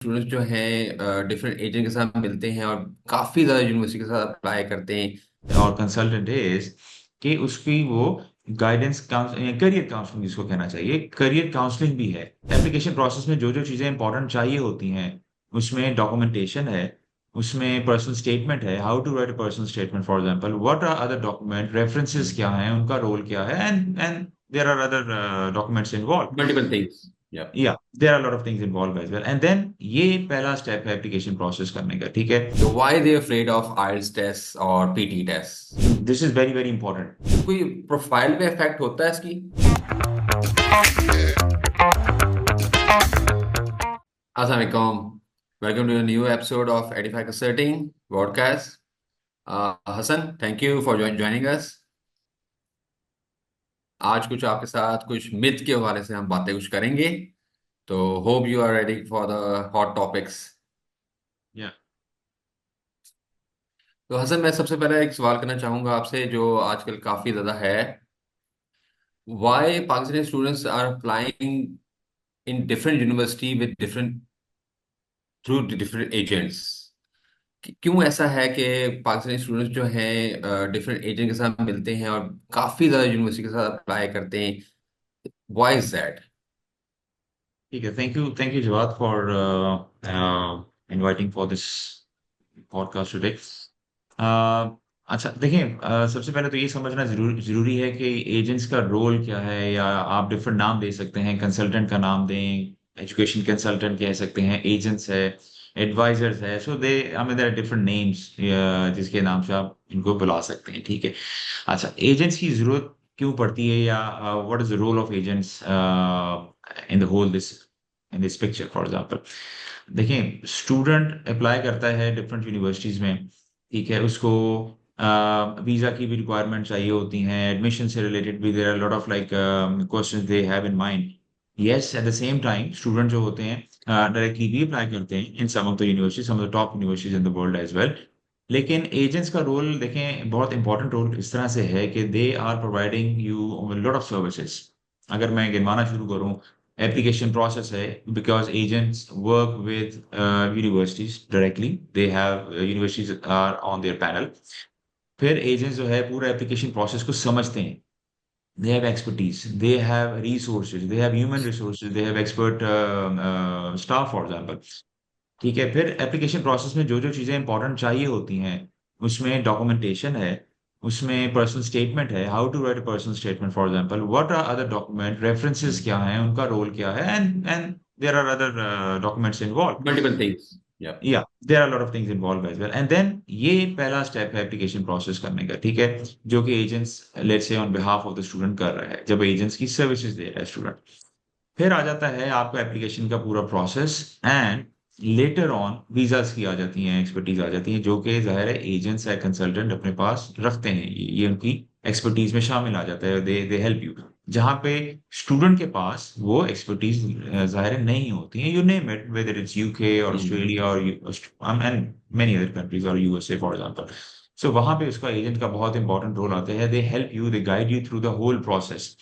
Students जो हैं different agent के साथ मिलते हैं और काफ़ी ज़्यादा यूनिवर्सिटी के साथ अप्लाई करते हैं और कंसल्टेंट इज कि उसकी वो गाइडेंस करियर काउंसलिंग जिसको कहना चाहिए, करियर काउंसलिंग भी है। एप्लीकेशन प्रोसेस में जो जो चीजें इंपॉर्टेंट चाहिए होती हैं, उसमें डॉक्यूमेंटेशन है, उसमें पर्सनल स्टेटमेंट है, how to write a personal statement for example, what are other document, references क्या हैं, उनका रोल क्या है, and there are other documents involve. Multiple things. Yeah या there are lot of things involve as well, and then ये पहला step है application process करने का, ठीक है। तो why they afraid of IELTS test और PT test? This is very very important. कोई प्रोफाइल पे इफेक्ट होता है इसकी? अस्सलाम वालेकुम। Welcome to new episode of Edify consulting podcast. Hassan, thank you for joining us. आज कुछ आपके साथ कुछ मिथ के हवाले से हम बातें कुछ करेंगे। तो hope you are ready for the hot topics. या तो हसन, मैं सबसे पहले एक सवाल करना चाहूंगा आपसे जो आजकल काफी ज्यादा है। Why Pakistani students are applying in different university with different through different agents? क्यों ऐसा है कि पाकिस्तानी स्टूडेंट्स जो हैं डिफरेंट एजेंट के साथ मिलते हैं और काफी ज्यादा यूनिवर्सिटी के साथ अप्लाई करते हैं? Why is that? ठीक है, thank you Jawad for inviting for this podcast today. अच्छा देखिए, सबसे पहले तो ये समझना जरूरी है कि एजेंट्स का रोल क्या है, या आप डिफरेंट नाम दे सकते हैं, कंसल्टेंट का नाम दें, एजुकेशन कंसल्टेंट कह सकते हैं, एजेंट्स है, एडवाइजर्स है, so they I mean there are different names जिसके नाम से आप इनको बुला सकते हैं, ठीक है। अच्छा, एजेंट्स की जरूरत क्यों पड़ती है, या what is the role of agents in the whole this in this picture for example. देखिए, स्टूडेंट अप्लाई करता है डिफरेंट यूनिवर्सिटीज में, ठीक है। उसको वीजा की भी रिक्वायरमेंट चाहिए होती हैं, एडमिशन से रिलेटेड भी there are lot of like questions they have in mind. Yes, at the same time student जो होते हैं डायरेक्टली भी अप्लाई करते हैं in some of the university, some of the top universities in the world as well. लेकिन agents का role देखें, बहुत इंपॉर्टेंट रोल इस तरह से है कि they are providing you lot of services. अगर मैं गिनवाना शुरू करूं, एप्लीकेशन प्रोसेस है, because agents work with universities directly, they have universities are on their panel. फिर एजेंट्स जो है पूरा एप्लीकेशन प्रोसेस को समझते हैं, they have expertise, they have resources, they have human resources, they have expert staff for example, ठीक है। फिर एप्लीकेशन प्रोसेस में जो जो चीजें इंपॉर्टेंट चाहिए होती हैं, उसमें डॉक्यूमेंटेशन है, उसमें पर्सनल स्टेटमेंट है, how to write a personal statement for example, what are other document, references क्या हैं, उनका रोल क्या है, and there are other documents involve. Multiple things. Yeah. या there are lot of things involve as well, and then ये पहला step है application process करने का, ठीक है, जो कि agents let's say on behalf of the student कर रहा है, जब एजेंट्स की सर्विसेज दे रहा है स्टूडेंट। फिर आ जाता है आपका एप्लीकेशन का पूरा process, and later on visas की आ जाती हैं, एक्सपर्टीज आ जाती हैं, जो कि जाहिर है एजेंट्स या कंसल्टेंट अपने पास रखते हैं, ये उनकी एक्सपर्टीज में शामिल आ जाता है, दे दे हेल्प यू। जहां पे स्टूडेंट के पास वो एक्सपर्टीज जाहिर है नहीं होती है, you name it, whether it's UK और Hmm. ऑस्ट्रेलिया और एंड मेनी अदर कंट्रीज और यूएसए फॉर एग्जांपल। सो वहां पे उसका एजेंट का बहुत इंपॉर्टेंट रोल आता है, they help you, they guide you through the whole process,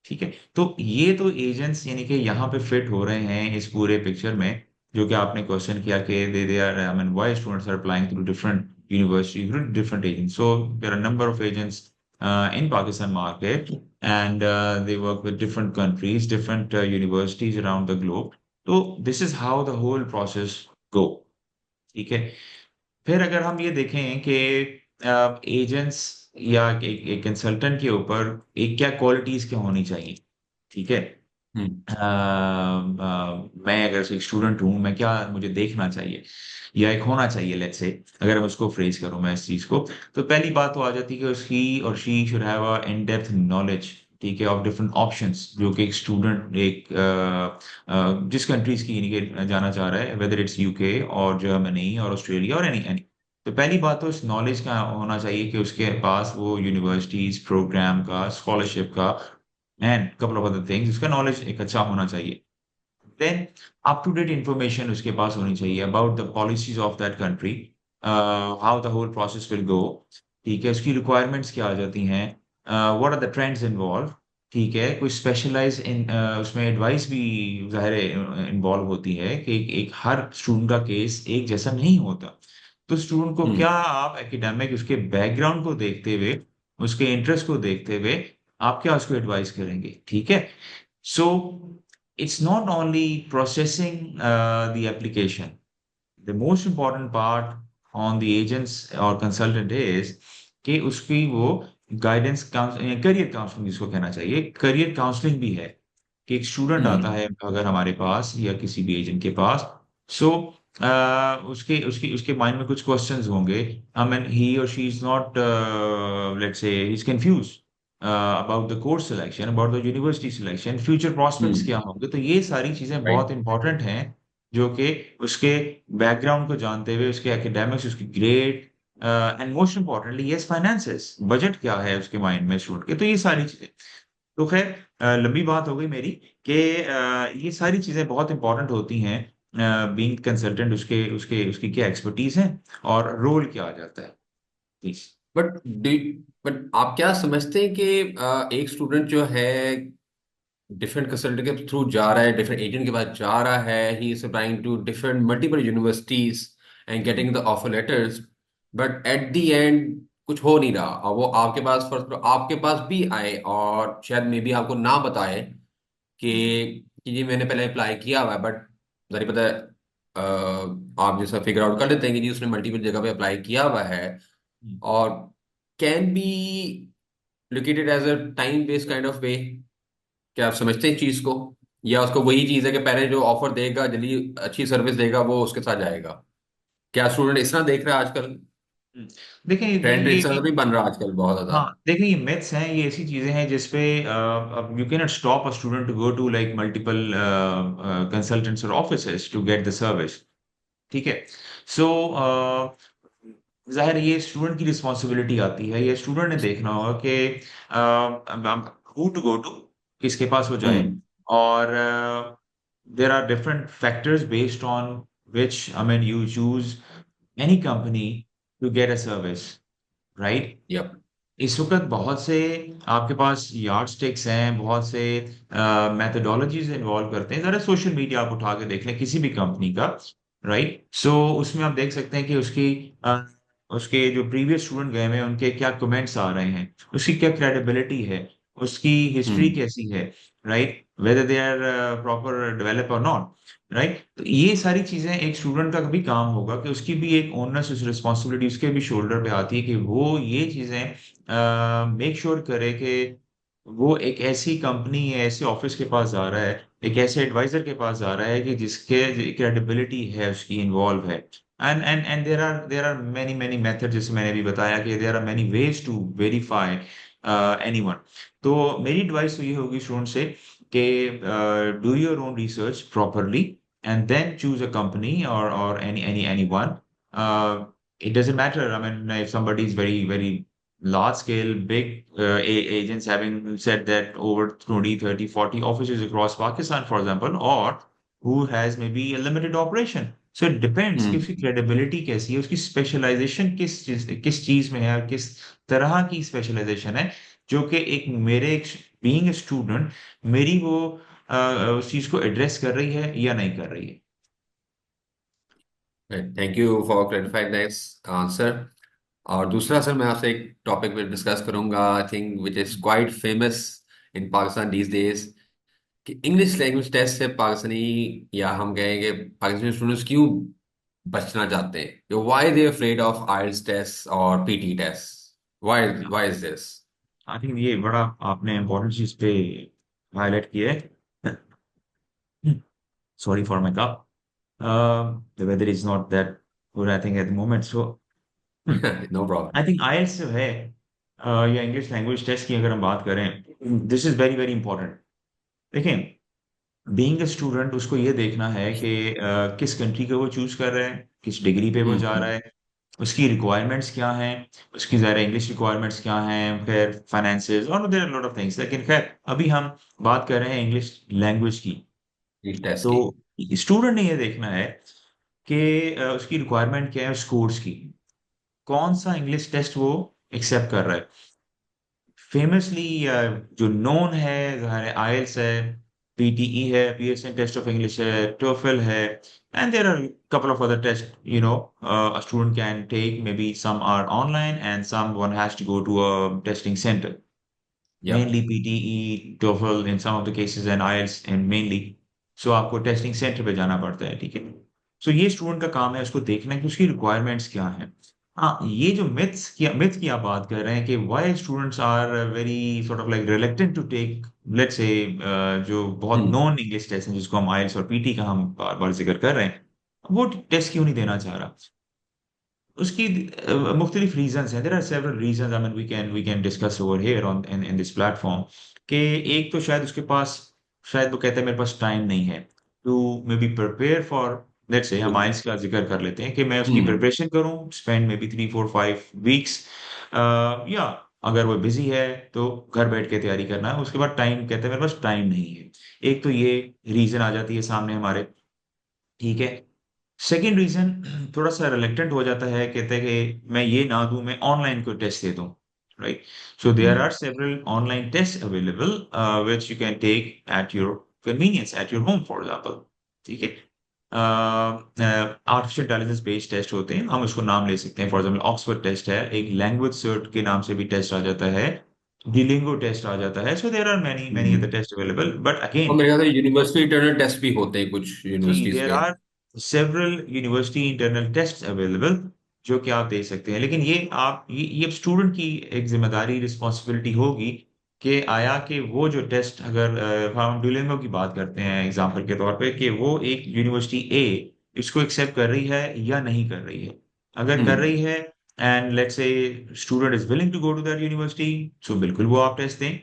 ठीक है। तो ये तो एजेंट्स यानी कि यहाँ पे फिट हो रहे हैं इस पूरे पिक्चर में, जो कि आपने क्वेश्चन किया कि they are I mean why students are applying through different university through different agents. So there are number of agents in Pakistan market, and they work with different countries, different universities around the globe. तो this is how the whole process go, ठीक है। फिर अगर हम ये देखें कि agents या एक कंसल्टेंट के ऊपर एक क्या क्वालिटीज क्या होनी चाहिए, ठीक है। Hmm. मैं अगर एक स्टूडेंट हूँ, मैं क्या मुझे देखना चाहिए या एक होना चाहिए, लेट्स से अगर मैं उसको फ्रेज करूँ मैं इस चीज को, तो पहली बात तो आ जाती है कि उसकी और she should have a in depth knowledge, ठीक है, ऑफ डिफरेंट ऑप्शंस जो कि एक स्टूडेंट एक जिस कंट्रीज की यानी कि जाना चाह रहा है, वेदर इट्स यूके और जर्मनी और ऑस्ट्रेलिया और एनी एनी। तो पहली बात तो इस नॉलेज का होना चाहिए कि उसके पास वो यूनिवर्सिटीज प्रोग्राम का, स्कॉलरशिप का, and couple of other things, उसका नॉलेज एक अच्छा होना चाहिए। Then up to date information उसके पास होनी चाहिए about the policies of that country, how the whole process will go, ठीक है। उसकी रिक्वायरमेंट्स क्या आ जाती हैं, what are the trends involve, ठीक है, कोई स्पेशलाइज इन उसमें एडवाइस भी जाहिर है इन्वॉल्व होती है कि एक हर स्टूडेंट का केस एक जैसा नहीं होता। तो स्टूडेंट को हम्म। क्या आप एकेडमिक उसके बैकग्राउंड को देखते हुए, उसके इंटरेस्ट को देखते हुए आप क्या उसको एडवाइस करेंगे, ठीक है। So it's not only processing the application, the most important part on the agents और कंसल्टेंट इज कि उसकी वो गाइडेंस, करियर काउंसलिंग जिसको कहना चाहिए, करियर काउंसलिंग भी है। कि एक स्टूडेंट आता हम्म। है अगर हमारे पास या किसी भी एजेंट के पास, सो उसके उसकी उसके माइंड में कुछ क्वेश्चंस होंगे। आई मीन ही और she is not, let's say he is confuse about the course selection, about the university selection, future prospects क्या हम्म। होंगे। तो ये सारी चीजें बहुत राइट। इंपॉर्टेंट हैं, जो कि उसके बैकग्राउंड को जानते हुए, उसके एकेडमिक्स, उसकी grade, and most importantly yes finances, budget क्या है उसके माइंड में स्टूडेंट के। तो ये सारी चीजें, तो खैर लंबी बात हो गई मेरी कि ये सारी चीजें बहुत इंपॉर्टेंट होती हैं। बीइंग कंसल्टेंट, उसके उसके उसकी क्या एक्सपर्टीज है और रोल क्या आ जाता है, प्लीज। बट बट आप क्या समझते हैं कि एक स्टूडेंट जो है डिफरेंट कंसल्टेंट के थ्रू जा रहा है, डिफरेंट एजेंट के पास जा रहा है, he is applying to different multiple universities and getting the offer letters, but at the end कुछ हो नहीं रहा, और वो आपके पास फर्स्ट आपके पास भी आए और शायद मे बी आपको ना बताए कि जी मैंने पहले अप्लाई किया हुआ है, बट जारी पता है आप जैसा फिगर आउट कर लेते हैं कि जी उसने मल्टीपल जगह पे अप्लाई किया हुआ है, और can be located as a time based kind of way. क्या आप समझते हैं चीज को, या उसको वही चीज है कि पहले जो ऑफर देगा जल्दी अच्छी सर्विस देगा वो उसके साथ जाएगा? क्या स्टूडेंट इस तरह देख रहा है आजकल? देखिए ट्रेंड इस तरह तो नहीं बन रहा आजकल बहुत ज्यादा? हाँ देखिए, ये मिथ्स हैं, ये ऐसी चीजें हैं जिसपे you can not stop a student to go to like multiple consultants और offices to get the service, ठीक है। सो जाहिर है ये स्टूडेंट की रिस्पॉन्सिबिलिटी आती है, ये स्टूडेंट ने देखना होगा कि हु टू गो टू, किसके पास वो जाए। हम्म। और there are different factors based on which I mean you choose any company to get a service, right. Yep. इस वक्त बहुत से आपके पास यार्ड स्टिक्स हैं, बहुत से मेथोडोलॉजीज इन्वॉल्व करते हैं। जरा सोशल मीडिया आप उठा के देख लें किसी भी कंपनी का, राइट। सो उसमें आप देख सकते हैं कि उसके जो प्रीवियस स्टूडेंट गए हुए हैं उनके क्या कमेंट्स आ रहे हैं, उसकी क्या क्रेडिबिलिटी है, उसकी हिस्ट्री हम्म। कैसी है, right, whether they are proper develop or not, right. तो ये सारी चीजें एक स्टूडेंट का भी काम होगा कि उसकी भी एक ओनर्स, उस रिस्पॉन्सिबिलिटी उसके भी शोल्डर पे आती है कि वो ये चीजें मेक श्योर करे कि वो एक ऐसी कंपनी या ऐसे ऑफिस के पास जा रहा है, एक ऐसे एडवाइजर के पास जा रहा है कि जिसके क्रेडिबिलिटी है, उसकी इन्वॉल्व है। And there are many many method, जैसे मैंने भी बताया कि there are many ways to verify anyone. तो मेरी एडवाइस तो ये होगी स्टूडेंट से कि do your own research properly and then choose a company or anyone. It doesn't matter. I mean, if somebody is very large scale, big agents having said that over 20, 30, 40 offices across Pakistan, for example, or who has maybe a limited operation. So it depends कि उसकी हम्म। credibility कैसी है, उसकी specialization किस चीज में है और किस तरह की specialization है, जो कि एक मेरे being a student मेरी वो उस चीज को एड्रेस कर रही है या नहीं कर रही है। Thank you for clarifying this answer. और दूसरा सर मैं आपसे एक टॉपिक पे डिस्कस करूंगा, I think which is quite famous in Pakistan these days, कि इंग्लिश लैंग्वेज टेस्ट से पाकिस्तानी, या हम कहेंगे पाकिस्तानी स्टूडेंट्स क्यों बचना चाहते हैं, why they afraid of IELTS test और PT test, why is this? I think ये बड़ा आपने इम्पोर्टेंट चीज पे हाईलाइट किया है। Sorry for my cup, the weather is not that good I think at the moment. So no problem. I think IELTS जो है या इंग्लिश लैंग्वेज टेस्ट की अगर हम बात करें, this is very very important. देखें, बीइंग ए स्टूडेंट उसको ये देखना है कि किस कंट्री को वो चूज कर रहा है, किस डिग्री पे वो जा रहा हम्म। है, उसकी रिक्वायरमेंट्स क्या हैं, उसकी ज़्यादा इंग्लिश रिक्वायरमेंट्स क्या हैं, फिर फाइनेंसेस और there are lot of things. लेकिन खैर अभी हम बात कर रहे हैं इंग्लिश लैंग्वेज की। इस टेस्ट तो की। स्टूडेंट ने ये देखना है कि उसकी रिक्वायरमेंट क्या है उस कोर्स की, कौन सा इंग्लिश टेस्ट वो एक्सेप्ट कर रहा है। फेमसली जो नोन है आईएल्स है, पीटीई है, पीएसएन टेस्ट ऑफ इंग्लिश है, टोफल है, and there are couple of other tests, a student can take. Maybe some are online and someone has to go to a testing center. या Mainly PTE, TOEFL in some of the cases and IELTS and mainly. So आपको testing centre पे जाना पड़ता है, ठीक है। सो ये student का काम है उसको देखना कि उसकी रिक्वायरमेंट्स क्या है। हाँ, ये जो मिथ की आप बात कर रहे हैं कि why students are very sort of like reluctant to take, let's say, जो बहुत हम्म नॉन इंग्लिश टेस्ट हैं जिसको हम आइल्स और पीटी का हम बार बार जिक्र कर रहे हैं, वो टेस्ट क्यों नहीं देना चाह रहा? उसकी मुख्तलिफ रीजंस हैं। There are several reasons, I mean we can discuss over here on in in this platform. कि एक तो शायद उसके पास, शायद वो कहता है मेरे पास टाइम नहीं है to maybe prepare for, let's say हम आइल्स का जिक्र कर लेते हैं कि मैं उसकी हम्म प्रिपरेशन करूं, स्पेंड मे बी 3 4 5 वीक्स, या अगर वो बिजी है तो घर बैठ के तैयारी करना है, उसके बाद टाइम कहते हैं मेरे पास टाइम नहीं है। एक तो ये रीजन आ जाती है सामने हमारे, ठीक है। सेकेंड रीजन थोड़ा सा रिलेक्टेंट हो जाता है, कहते हैं कि मैं ये ना दूं, मैं ऑनलाइन कोई टेस्ट दे दूं, right. So there are hmm several online test available which you can take at your convenience, at your home for example, ठीक है। आर्टिफिशियल इंटेलिजेंस बेस्ड टेस्ट होते हैं, हम उसको नाम ले सकते हैं, फॉर एग्जांपल ऑक्सफोर्ड टेस्ट है, एक लैंग्वेज सर्ट के नाम से भी टेस्ट आ जाता है, डिलिंगो टेस्ट आ जाता है। So there are many many other hmm. Test available, but और अगेन, मेरे ख्याल से यूनिवर्सिटी इंटरनल टेस्ट भी होते हैं कुछ जी, यूनिवर्सिटीज देयर के। Are several university internal test available जो कि आप दे सकते हैं। लेकिन ये स्टूडेंट की एक जिम्मेदारी, रिस्पॉन्सिबिलिटी होगी कि आया कि वो जो टेस्ट, अगर हम डुओलिंगो की बात करते हैं एग्जांपल के तौर पे, कि वो एक यूनिवर्सिटी ए इसको एक्सेप्ट कर रही है या नहीं कर रही है। अगर कर हम्म रही है and let's say student is willing to go to that university, so बिल्कुल वो आप टेस्ट दें।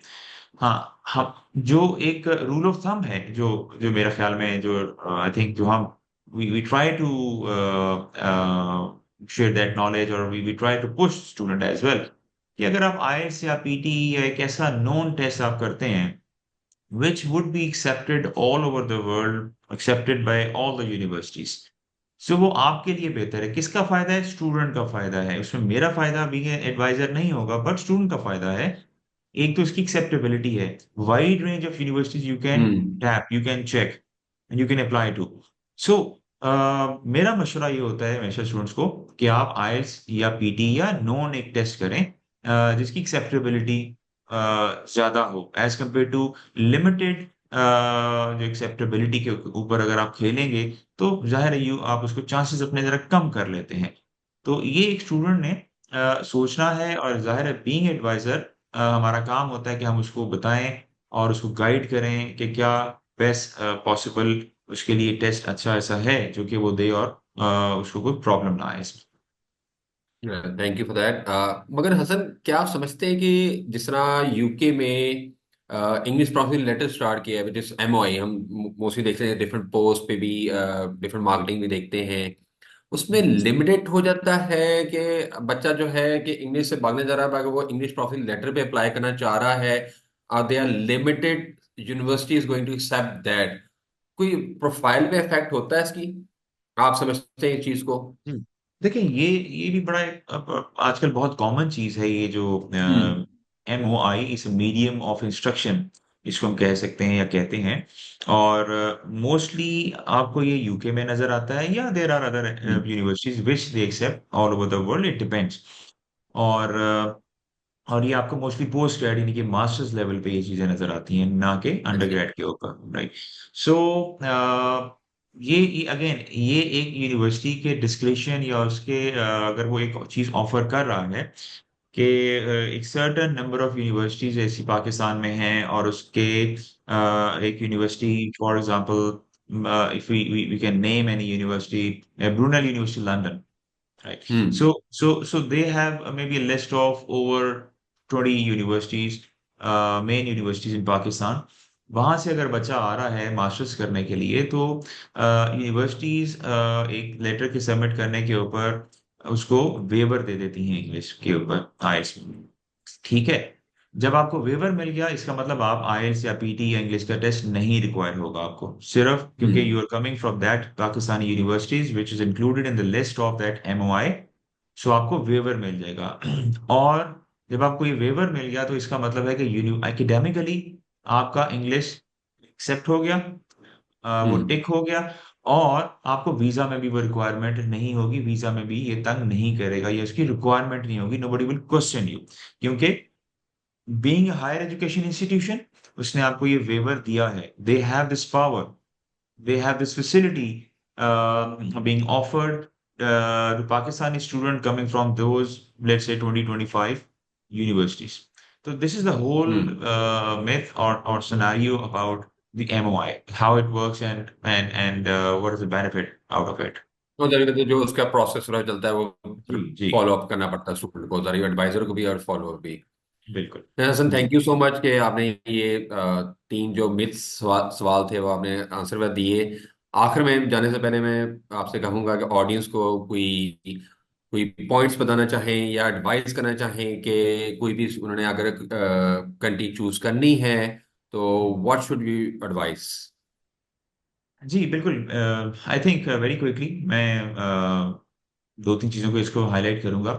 हाँ, हम जो एक रूल ऑफ थंब है, जो जो मेरा ख्याल में, जो आई थिंक, जो हम we try to share that knowledge, और we try to push student as well, कि अगर आप आईएलटीएस या पीटी या एक ऐसा नोन टेस्ट आप करते हैं which would be accepted all over the world, accepted by all the universities, सो वो आपके लिए बेहतर है। किसका फायदा है? स्टूडेंट का फायदा है। उसमें मेरा फायदा बीइंग एडवाइजर नहीं होगा, बट स्टूडेंट का फायदा है। एक तो इसकी एक्सेप्टेबिलिटी है, wide range of universities you can hmm. Tap, you can check and you can apply too. So मेरा मशवरा ये होता है हमेशा स्टूडेंट्स को कि आप आईएलटीएस या पीटी या नॉन एक टेस्ट करें जिसकी एक्सेप्टेबिलिटी ज्यादा हो एज कम्पेयर टू लिमिटेड। जो एक्सेप्टेबिलिटी के ऊपर अगर आप खेलेंगे तो जाहिर है यू आप उसको चांसेस अपने जरा कम कर लेते हैं। तो ये एक स्टूडेंट ने सोचना है, और जाहिर है बीइंग एडवाइजर हमारा काम होता है कि हम उसको बताएं और उसको गाइड करें कि क्या बेस्ट पॉसिबल उसके लिए टेस्ट अच्छा ऐसा है जो कि वो दे, और उसको कोई प्रॉब्लम ना आए इसमें। Thank you for that. मगर हसन, क्या आप समझते हैं कि जिस तरह यूके में इंग्लिश प्रोफिशिएंसी लेटर स्टार्ट किया है विच इज एमओआई, हम मोस्टली देखते हैं डिफरेंट पोस्ट पे भी, डिफरेंट मार्केटिंग भी देखते हैं, उसमें लिमिटेड हो जाता है कि बच्चा जो है कि इंग्लिश से भागने जा रहा है, अगर वो इंग्लिश प्रोफिशिएंसी लेटर पे अप्लाई करना चाह रहा है, they are limited university is going to accept that. कोई प्रोफाइल पे इफेक्ट होता है इसकी? आप समझते हैं इस चीज को? जी। देखिए, ये भी बड़ा आजकल बहुत कॉमन चीज है, ये जो हम्म MOI, इस मीडियम ऑफ इंस्ट्रक्शन इसको हम कह सकते हैं या कहते हैं। और मोस्टली आपको ये यूके में नजर आता है, या there are other hmm. Universities which they accept all over the world, it depends. और और ये आपको मोस्टली पोस्ट ग्रेड यानी कि मास्टर्स लेवल पे ये चीजें नजर आती हैं, ना कि अंडर अच्छा। ग्रेड के ऊपर, राइट। सो ये अगेन ये एक यूनिवर्सिटी के डिस्क्रिप्शन या उसके अगर वो एक चीज ऑफर कर रहा है कि एक सर्टेन नंबर ऑफ यूनिवर्सिटीज ऐसी पाकिस्तान में हैं, और उसके एक university for example, if we can name any university, Brunel University London, right? Hmm So they have maybe a list of over 20 universities, main universities in Pakistan. वहां से अगर बच्चा आ रहा है मास्टर्स करने के लिए, तो यूनिवर्सिटीज एक लेटर के सबमिट करने के ऊपर उसको वेवर दे देती हैं इंग्लिश के ऊपर, आइल्स में, ठीक है। जब आपको वेवर मिल गया, इसका मतलब आप आईएलटीएस या पीटी या इंग्लिश का टेस्ट नहीं रिक्वायर होगा आपको, सिर्फ क्योंकि hmm you are coming from that Pakistani universities which is included in the list of that MOI, so आपको वेवर मिल जाएगा। और जब आपको ये वेवर मिल गया तो इसका मतलब है कि एकेडमिकली आपका इंग्लिश एक्सेप्ट हो गया, वो हम्म। टिक हो गया, और आपको वीजा में भी वो रिक्वायरमेंट नहीं होगी, वीजा में भी ये तंग नहीं करेगा, ये उसकी रिक्वायरमेंट नहीं होगी, नोबडी विल क्वेश्चन यू, क्योंकि बीइंग हायर एजुकेशन इंस्टीट्यूशन, उसने आपको ये वेवर दिया है, they have this power, they have this facility being offered to Pakistani student coming from those, let's say, 2025 universities. So this is the whole hmm. myth or scenario about the MOI, how it works, and what is the benefit out of it. तो जरूरी जो उसका process पूरा चलता है वो जी जी, follow up करना पड़ता है स्टूडेंट को, जरूरी एडवाइजर को भी और फॉलो अप भी। बिल्कुल। हसन, जी थैंक यू सो मच कि आपने ये तीन जो मिथ्स सवाल थे वो आपने आंसर में दिए। आखिर में जाने से पहले मैं आपसे कहूंगा कि ऑडियंस को कोई कोई पॉइंट्स बताना चाहें या एडवाइस करना चाहें कि कोई भी उन्होंने अगर कंट्री चूज करनी है तो व्हाट शुड बी एडवाइस। जी, बिल्कुल। आई थिंक वेरी क्विकली मैं दो तीन चीजों को इसको हाईलाइट करूंगा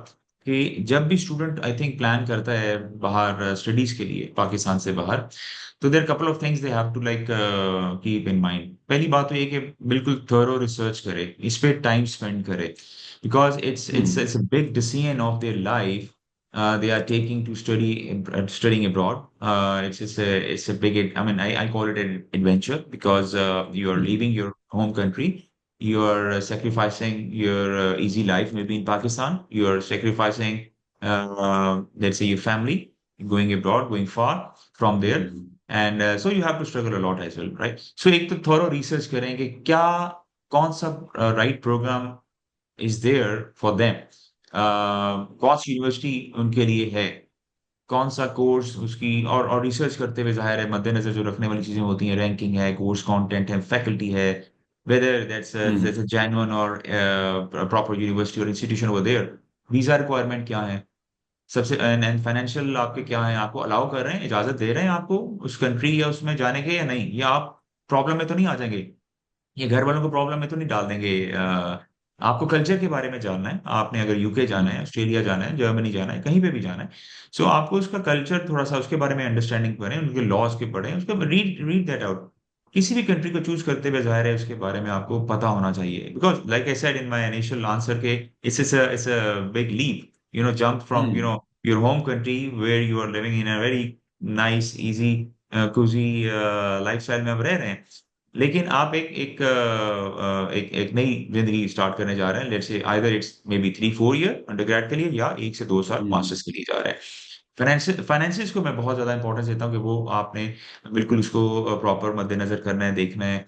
कि जब भी स्टूडेंट आई थिंक प्लान करता है बाहर स्टडीज के लिए पाकिस्तान से बाहर, तो there couple of things they have to like keep in mind. पहली बात तो ये कि बिल्कुल थोरो रिसर्च करे, इस पे टाइम स्पेंड करे, because hmm. It's a big decision of their life they are taking to studying abroad. It's a big, I mean, I call it an adventure because you are hmm. leaving your home country, you are sacrificing your easy life maybe in Pakistan, you are sacrificing let's say your family, going abroad, going far from there, hmm. and so you have to struggle a lot as well, right? So एक तो थोड़ा research करें कि क्या, कौन सा right program is there for them, कौन सी यूनिवर्सिटी उनके लिए है, कौन सा कोर्स उसकी, और रिसर्च करते हुए जाहिर है मद्देनजर जो रखने वाली चीजें होती हैं, रैंकिंग है, कोर्स कंटेंट है, फैकल्टी है, whether that's hmm. A genuine or proper university और institution over there, visa requirement क्या है, सबसे एंड फाइनेंशियल आपके क्या है, आपको अलाउ कर रहे हैं, इजाजत दे रहे हैं आपको उस कंट्री या उसमें जाने के या नहीं, या आप प्रॉब्लम में तो नहीं आ जाएंगे, ये घर वालों को प्रॉब्लम में तो नहीं डाल देंगे। आपको कल्चर के बारे में जानना है, आपने अगर यूके जाना है, हम्म। ऑस्ट्रेलिया जाना है, जर्मनी जाना है, कहीं पे भी जाना है, सो आपको उसका कल्चर थोड़ा सा उसके बारे में अंडरस्टैंडिंग करें, उनके लॉज के पढ़ें, उसके रीड रीड दैट आउट। किसी भी कंट्री को चूज करते हुए जाहिर है उसके बारे में आपको पता होना चाहिए, because like I said in my initial answer के it's a big leap, jump from hmm. Your home country where you are living in a very nice easy cosy lifestyle में आप रह रहे हैं, लेकिन आप एक नई जिंदगी स्टार्ट करने जा रहे हैं, let's say either it's may be 3-4 year undergrad के लिए, या 1 से 2 साल हम्म। मास्टर्स के लिए जा रहे हैं। फाइनेंसिस को मैं बहुत ज्यादा इंपॉर्टेंस देता हूँ कि वो आपने बिल्कुल उसको प्रॉपर मद्देनजर करना है, देखना है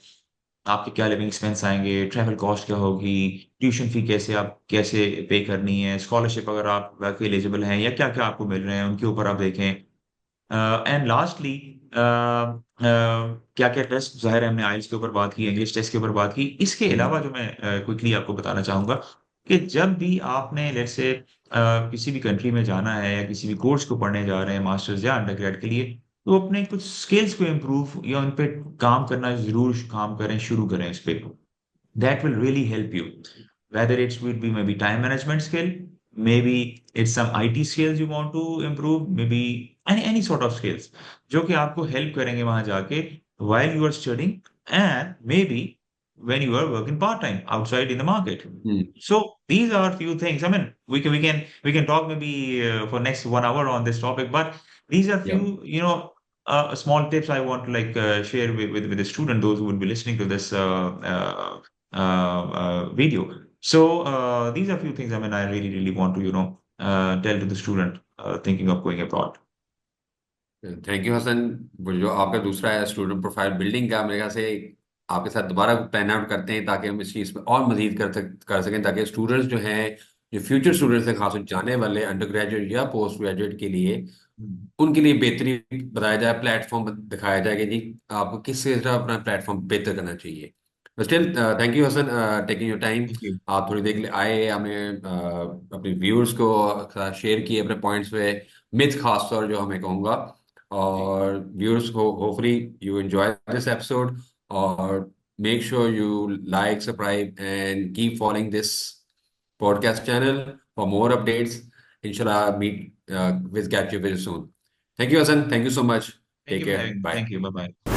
आपके क्या लिविंग एक्सपेंस आएंगे, ट्रैवल कॉस्ट क्या होगी, ट्यूशन फी कैसे आप कैसे पे करनी है, स्कॉलरशिप अगर आप एलिजिबल हैं, या क्या क्या आपको मिल रहे हैं उनके ऊपर आप देखें। एंड लास्टली क्या क्या टेस्ट, जाहिर है हमने आइल्स के ऊपर बात की, इंग्लिश टेस्ट के ऊपर बात की, इसके अलावा जो मैं क्विकली आपको बताना चाहूंगा कि जब भी आपने लेट्स से किसी भी कंट्री में जाना है या किसी भी कोर्स को पढ़ने जा रहे हैं मास्टर्स या अंडरग्रेड के लिए, तो अपने कुछ स्किल्स को इम्प्रूव या उन पे काम करना जरूर काम करें, शुरू करें इस पे, that will really help you. Whether it would be maybe time management skill, maybe it's some IT skills you want to improve, maybe any sort of skills जो कि आपको help करेंगे वहां जाके while you are studying, and maybe when you are working part time outside in the market. Hmm. So these are few things. I mean, we can talk maybe for next 1 hour on this topic, but these are या few small tips I want to like share with the student, those who would be listening to this video. So these are few things. I mean, I really, really want to, tell to the student thinking of going abroad. Thank you Hasan. वो जो आपका दूसरा है student profile building का, मेरे ख्याल से आपके साथ दोबारा प्लान आउट करते हैं ताकि हम इस चीज़ पे और मजीद कर सकें, ताकि स्टूडेंट्स जो हैं, जो फ्यूचर स्टूडेंट्स हैं, खासकर जाने वाले अंडर ग्रेजुएट या पोस्ट ग्रेजुएट के लिए, हम्म। उनके लिए बेहतरीन बताया जाए, प्लेटफॉर्म दिखाया जाए कि जी आपको किस तरह अपना प्लेटफॉर्म बेहतर करना चाहिए। Still thank you Hasan, taking your time. Thank you. आप थोड़ी देर के लिए आए, हमने अपने व्यूअर्स को शेयर किए अपने पॉइंट्स पे, मिथ खास तौर जो हमें कहूँगा, जी, और व्यूअर्स को hopefully you enjoy this episode, और make sure you like, subscribe and keep following this podcast channel for more updates. Inshallah, meet, with get you very soon. Thank you, Hassan. Thank you so much. Thank Take you care. भाई, Bye. Thank you, bye bye.